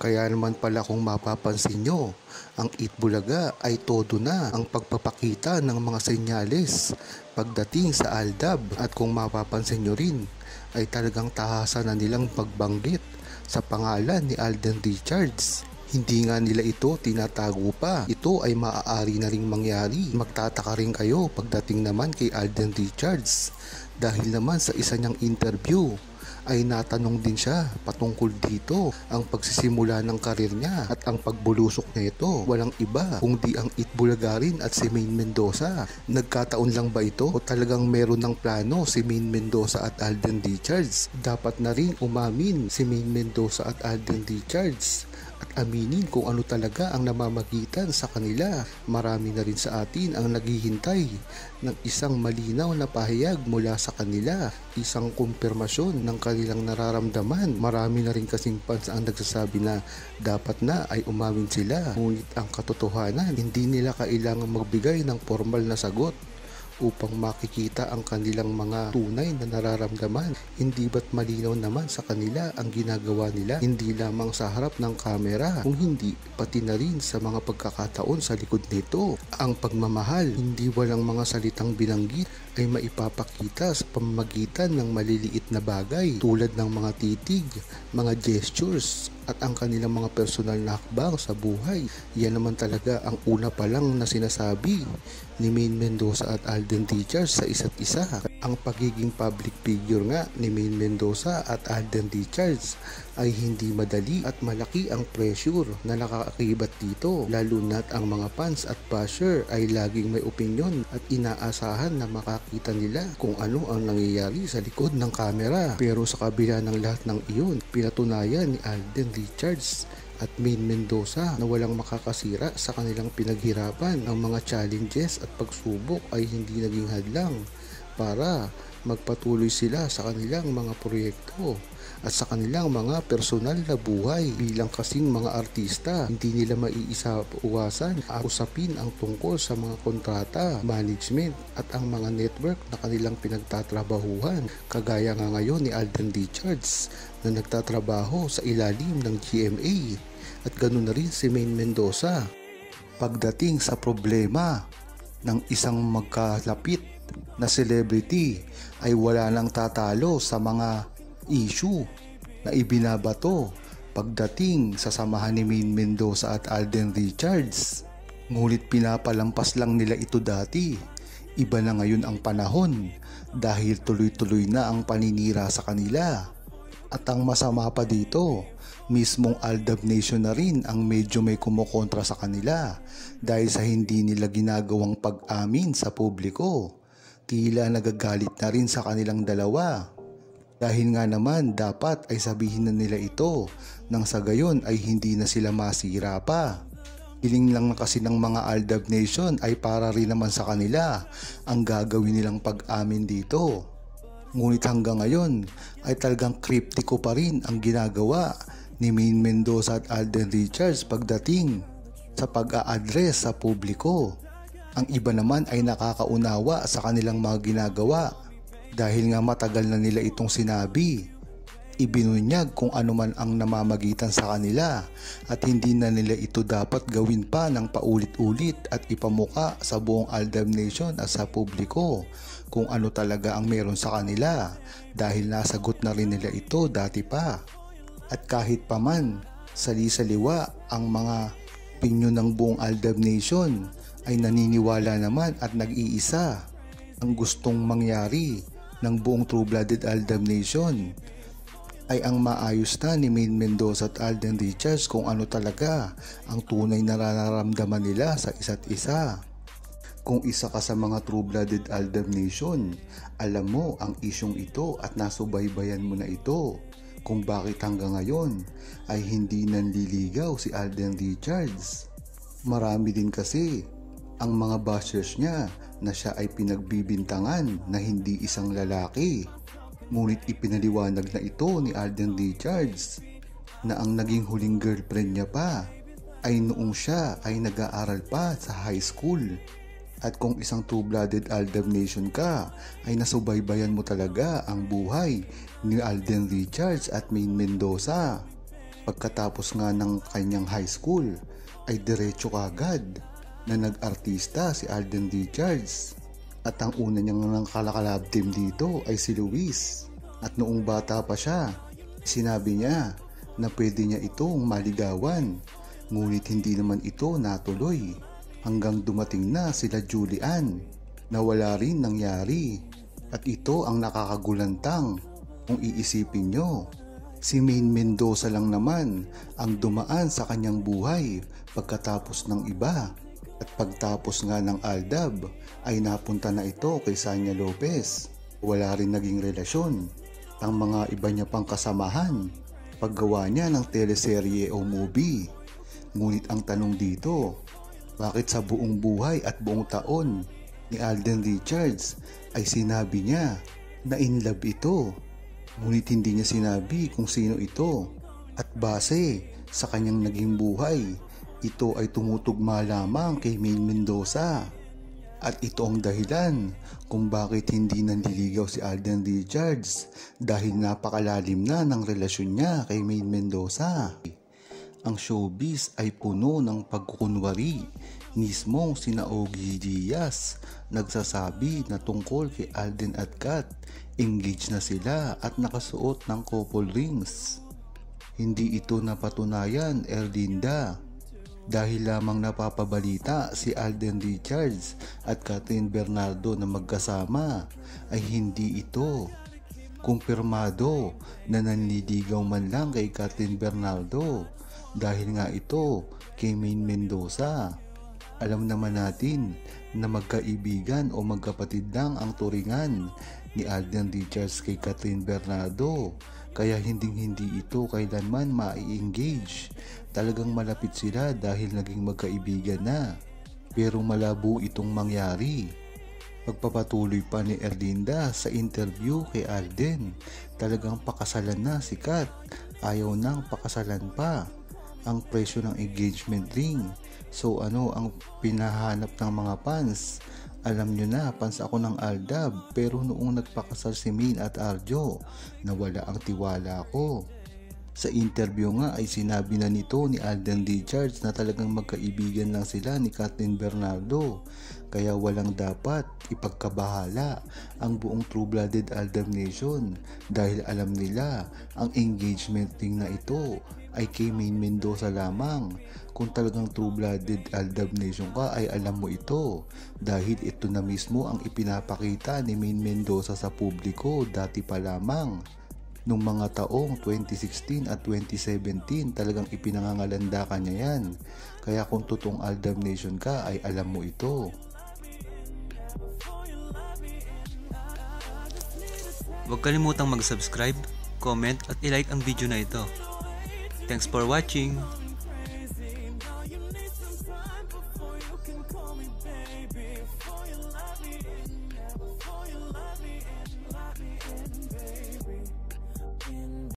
Kaya naman pala kung mapapansin nyo, ang Itbulaga ay todo na ang pagpapakita ng mga senyales pagdating sa Aldab, at kung mapapansin nyo rin ay talagang tahasan na nilang pagbanggit sa pangalan ni Alden Richards. Hindi nga nila ito tinatago pa. Ito ay maaari na ring mangyari. Magtataka rin kayo pagdating naman kay Alden Richards dahil naman sa isa niyang interview ay natanong din siya patungkol dito ang pagsisimula ng karir niya at ang pagbulusok niya ito. Walang iba kundi ang Itbulaga rin at si Maine Mendoza. Nagkataon lang ba ito o talagang meron ng plano si Maine Mendoza at Alden Richards? Dapat na rin umamin si Maine Mendoza at Alden Richards at aminin kung ano talaga ang namamagitan sa kanila. Marami na rin sa atin ang naghihintay ng isang malinaw na pahayag mula sa kanila, isang kumpirmasyon ng kanilang nararamdaman. Marami na rin kasing fans ang nagsasabi na dapat na ay umamin sila, ngunit ang katotohanan hindi nila kailangang magbigay ng formal na sagot upang makikita ang kanilang mga tunay na nararamdaman. Hindi ba't malinaw naman sa kanila ang ginagawa nila, hindi lamang sa harap ng kamera, kung hindi pati na rin sa mga pagkakataon sa likod nito. Ang pagmamahal, hindi walang mga salitang binanggit, ay maipapakita sa pamamagitan ng maliliit na bagay tulad ng mga titig, mga gestures at ang kanilang mga personal na hakbang sa buhay. Yan naman talaga ang una pa lang na sinasabi ni Maine Mendoza at Alden Richards sa isa't isa. Ang pagiging public figure nga ni Maine Mendoza at Alden Richards ay hindi madali at malaki ang pressure na nakaakibat dito, lalo na't ang mga fans at basher ay laging may opinyon at inaasahan na makakita nila kung ano ang nangyayari sa likod ng kamera. Pero sa kabila ng lahat ng iyon, pinatunayan ni Alden Richards at Maine Mendoza na walang makakasira sa kanilang pinaghirapan. Ang mga challenges at pagsubok ay hindi naging hadlang para magpatuloy sila sa kanilang mga proyekto at sa kanilang mga personal na buhay. Bilang kasing mga artista, hindi nila maiiwasan usapin ang tungkol sa mga kontrata, management at ang mga network na kanilang pinagtatrabahuhan. Kagaya nga ngayon ni Alden Richards na nagtatrabaho sa ilalim ng GMA at ganoon na rin si Maine Mendoza. Pagdating sa problema ng isang magkalapit na celebrity ay wala nang tatalo sa mga issue na ibinabato pagdating sa samahan ni Maine Mendoza at Alden Richards. Ngunit pinapalampas lang nila ito dati. Iba na ngayon ang panahon dahil tuloy-tuloy na ang paninira sa kanila. At ang masama pa dito, mismong Aldab Nation na rin ang medyo may kumukontra sa kanila dahil sa hindi nila ginagawang pag-amin sa publiko. Tila nagagalit na rin sa kanilang dalawa. Dahil nga naman dapat ay sabihin na nila ito nang sa gayon ay hindi na sila masira pa. Hiling lang na kasi ng mga Aldab Nation ay para rin naman sa kanila ang gagawin nilang pag-amin dito. Ngunit hanggang ngayon ay talagang kriptiko pa rin ang ginagawa ni Maine Mendoza at Alden Richards pagdating sa pag-a-address sa publiko. Ang iba naman ay nakakaunawa sa kanilang mga ginagawa dahil nga matagal na nila itong sinabi. Ibinunyag kung ano man ang namamagitan sa kanila at hindi na nila ito dapat gawin pa ng paulit-ulit at ipamuka sa buong Aldab Nation at sa publiko kung ano talaga ang meron sa kanila dahil nasagot na rin nila ito dati pa. At kahit pa man sali-saliwa ang mga opinyon ng buong Aldab Nation ay naniniwala naman at nag-iisa ang gustong mangyari ng buong True-Blooded Aldab Nation ay ang maayos na ni Maine Mendoza at Alden Richards kung ano talaga ang tunay na nararamdaman nila sa isa't isa. Kung isa ka sa mga True-Blooded Aldab Nation, alam mo ang isyong ito at nasubaybayan mo na ito kung bakit hanggang ngayon ay hindi nanliligaw si Alden Richards. Marami din kasi ang mga bashers niya na siya ay pinagbibintangan na hindi isang lalaki. Ngunit ipinaliwanag na ito ni Alden Richards na ang naging huling girlfriend niya pa ay noong siya ay nag-aaral pa sa high school. At kung isang True-Blooded Aldab Nation ka ay nasubaybayan mo talaga ang buhay ni Alden Richards at Maine Mendoza. Pagkatapos nga ng kanyang high school ay diretso kagad na nag-artista si Alden Richards. At ang una niyang nakakalab team dito ay si Luis. At noong bata pa siya, sinabi niya na pwede niya itong maligawan. Ngunit hindi naman ito natuloy hanggang dumating na sila Julian na wala rin nangyari. At ito ang nakakagulantang kung iisipin nyo. Si Maine Mendoza lang naman ang dumaan sa kanyang buhay pagkatapos ng iba. At pagtapos nga ng Aldab ay napunta na ito kay Sanya Lopez. Wala rin naging relasyon ang mga iba niya pang kasamahan paggawa niya ng teleserye o movie. Ngunit ang tanong dito, bakit sa buong buhay at buong taon ni Alden Richards ay sinabi niya na in love ito? Ngunit hindi niya sinabi kung sino ito. At base sa kanyang naging buhay, ito ay tumutugma lamang kay Maine Mendoza. At ito ang dahilan kung bakit hindi nanliligaw si Alden Richards dahil napakalalim na ng relasyon niya kay Maine Mendoza. Ang showbiz ay puno ng pagkukunwari. Mismong sina Ogie Diaz nagsasabi na tungkol kay Alden at Kat, engaged na sila at nakasuot ng couple rings. Hindi ito napatunayan, Erlinda. Dahil lamang napapabalita si Alden Richards at Catherine Bernardo na magkasama ay hindi ito kumpirmado na nanliligaw man lang kay Catherine Bernardo dahil nga ito kay Maine Mendoza. Alam naman natin na magkaibigan o magkapatid lang ang turingan ni Alden Richards kay Catherine Bernardo, kaya hindi ito kailanman mai-engage. Talagang malapit sila dahil naging magkaibigan na, pero malabo itong mangyari. Pagpapatuloy pa ni Erlinda sa interview kay Alden, talagang pakasalan na si Kat, ayaw nang pakasalan pa. Ang presyo ng engagement ring, so ano ang pinahanap ng mga fans? Alam nyo na, fans ako ng Aldab, pero noong nagpakasal si Maine at Arjo, nawala ang tiwala ko. Sa interview nga ay sinabi na nito ni Alden Richards na talagang magkaibigan lang sila ni Catherine Bernardo, kaya walang dapat ipagkabahala ang buong True-Blooded Aldab Nation dahil alam nila ang engagement ring na ito ay kay Maine Mendoza lamang. Kung talagang True-Blooded Aldab Nation ka ay alam mo ito dahil ito na mismo ang ipinapakita ni Maine Mendoza sa publiko dati pa lamang. Nung mga taong 2016 at 2017 talagang ipinangangalanda ka niya yan. Kaya kung totoong Aldab Nation ka ay alam mo ito. Huwag kalimutang mag-subscribe, comment at i-like ang video na ito. Thanks for watching! Before you love me